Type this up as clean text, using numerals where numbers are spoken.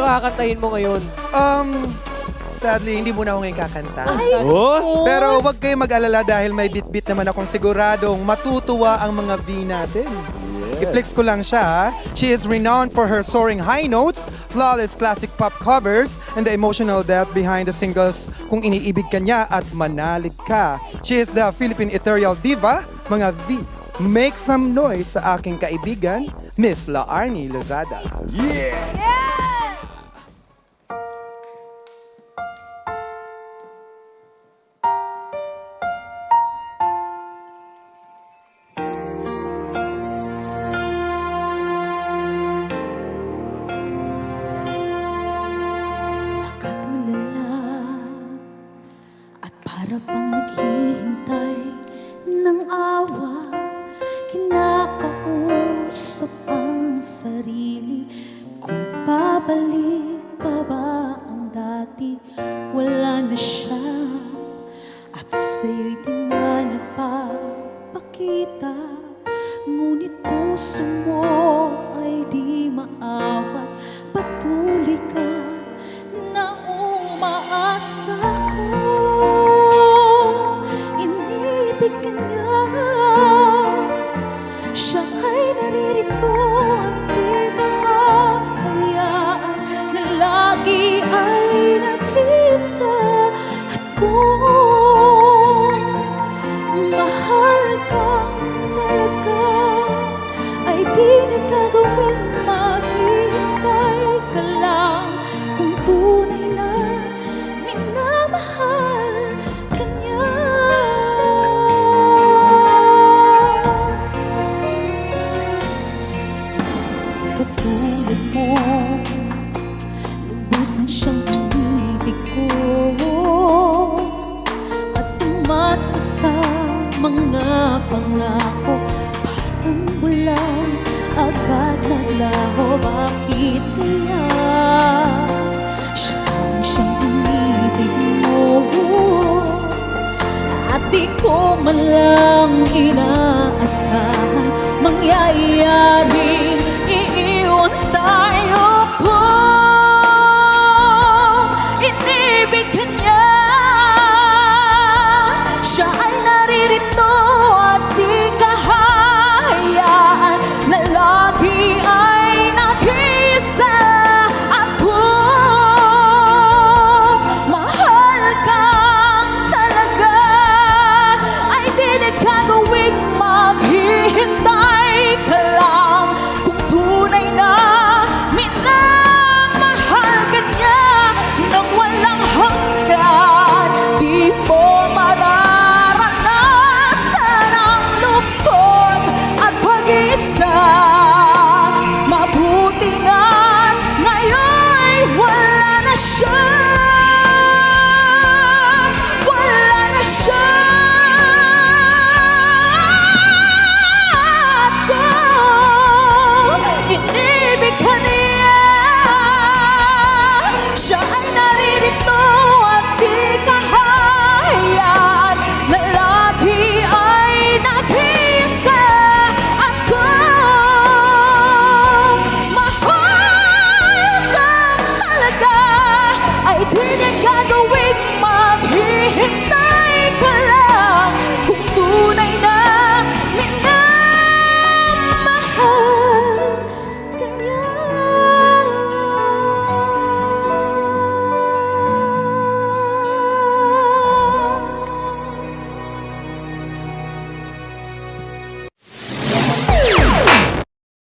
kakantahin mo ngayon? Sadly, hindi muna ako ngayon kakanta. Oh? Pero wag kayong mag-alala dahil may bit-bit naman akong siguradong matutuwa ang mga V natin. I-flex ko lang siya. Ha? She is renowned for her soaring high notes, flawless classic pop covers, and the emotional depth behind the singles Kung Iniibig Ka Niya at Manalig Ka. She is the Philippine ethereal diva, mga V. Make some noise sa aking kaibigan, Miss Laarni Lozada. Yeah! Para pang naghihintay ng awa, kinakausap ang sarili. Kung babalik pa ba ang dati, wala na siya. At sa'yo'y di na nagpapakita, ngunit puso mo ay di maawat. Patuloy ka na umaasa ko. Inibig ka niya, siya ay naririto at di ka hayaan na lagi ay nag-isa. At kung mahal kang talaga, ay di na gagawin maghihintay ka lang. Kung tunay na minamahal ka niya. Katulad mo, lubusan siyang inibig ko at umasa sa mga pangako. Parang bulan agad naglaho. Bakit kaya siya ang siyang inibig mo at di ko man lang inaasahan mangyayaring iiwan